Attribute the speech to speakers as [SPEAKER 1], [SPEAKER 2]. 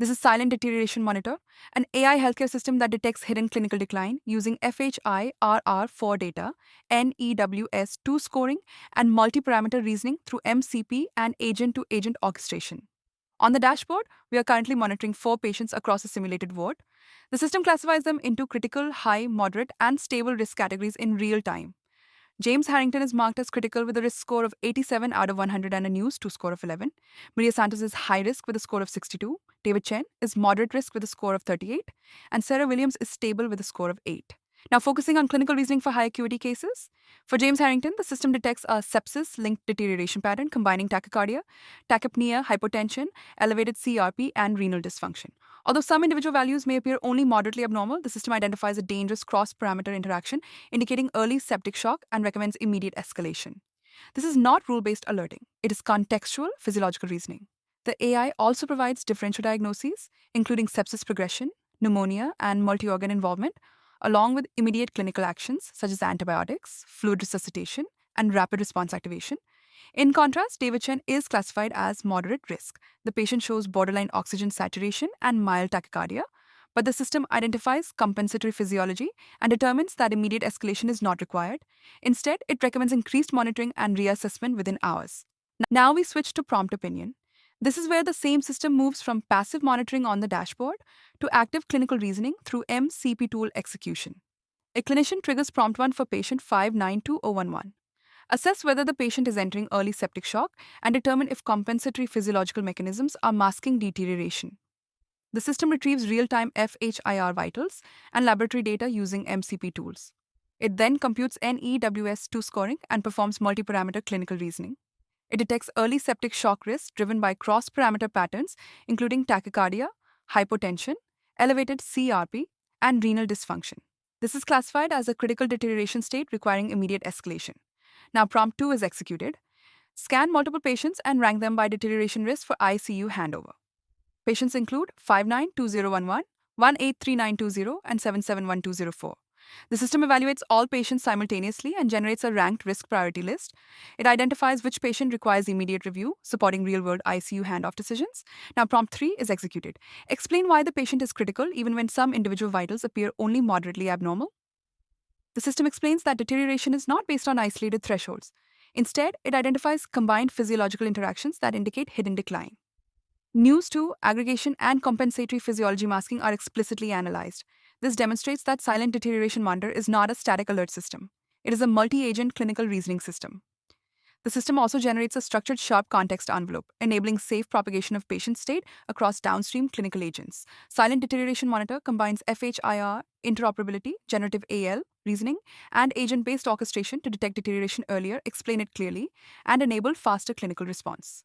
[SPEAKER 1] This is Silent Deterioration Monitor, an AI healthcare system that detects hidden clinical decline using FHIR R4 data, NEWS2 scoring, and multi-parameter reasoning through MCP and agent-to-agent orchestration. On the dashboard, we are currently monitoring 4 patients across a simulated ward. The system classifies them into critical, high, moderate, and stable risk categories in real time. James Harrington is marked as critical with a risk score of 87 out of 100 and a NEWS2 score of 11. Maria Santos is high risk with a score of 62. David Chen is moderate risk with a score of 38. And Sarah Williams is stable with a score of 8. Now, focusing on clinical reasoning for high acuity cases. For James Harrington, the system detects a sepsis-linked deterioration pattern combining tachycardia, tachypnea, hypotension, elevated CRP, and renal dysfunction. Although some individual values may appear only moderately abnormal, the system identifies a dangerous cross-parameter interaction, indicating early septic shock and recommends immediate escalation. This is not rule-based alerting. It is contextual physiological reasoning. The AI also provides differential diagnoses, including sepsis progression, pneumonia, and multi-organ involvement, along with immediate clinical actions such as antibiotics, fluid resuscitation, and rapid response activation. In contrast, David Chen is classified as moderate risk. The patient shows borderline oxygen saturation and mild tachycardia, but the system identifies compensatory physiology and determines that immediate escalation is not required. Instead, it recommends increased monitoring and reassessment within hours. Now we switch to prompt opinion. This is where the same system moves from passive monitoring on the dashboard to active clinical reasoning through MCP tool execution. A clinician triggers prompt 1 for patient 592011. Assess whether the patient is entering early septic shock and determine if compensatory physiological mechanisms are masking deterioration. The system retrieves real-time FHIR vitals and laboratory data using MCP tools. It then computes NEWS2 scoring and performs multi-parameter clinical reasoning. It detects early septic shock risk driven by cross-parameter patterns, including tachycardia, hypotension, elevated CRP, and renal dysfunction. This is classified as a critical deterioration state requiring immediate escalation. Now, prompt 2 is executed. Scan multiple patients and rank them by deterioration risk for ICU handover. Patients include 592011, 183920, and 771204. The system evaluates all patients simultaneously and generates a ranked risk priority list. It identifies which patient requires immediate review, supporting real-world ICU handoff decisions. Now, prompt 3 is executed. Explain why the patient is critical even when some individual vitals appear only moderately abnormal. The system explains that deterioration is not based on isolated thresholds. Instead, it identifies combined physiological interactions that indicate hidden decline. NEWS2, aggregation, and compensatory physiology masking are explicitly analyzed. This demonstrates that Silent Deterioration Monitor is not a static alert system. It is a multi-agent clinical reasoning system. The system also generates a structured sharp context envelope, enabling safe propagation of patient state across downstream clinical agents. Silent Deterioration Monitor combines FHIR, interoperability, generative AL, reasoning, and agent-based orchestration to detect deterioration earlier, explain it clearly, and enable faster clinical response.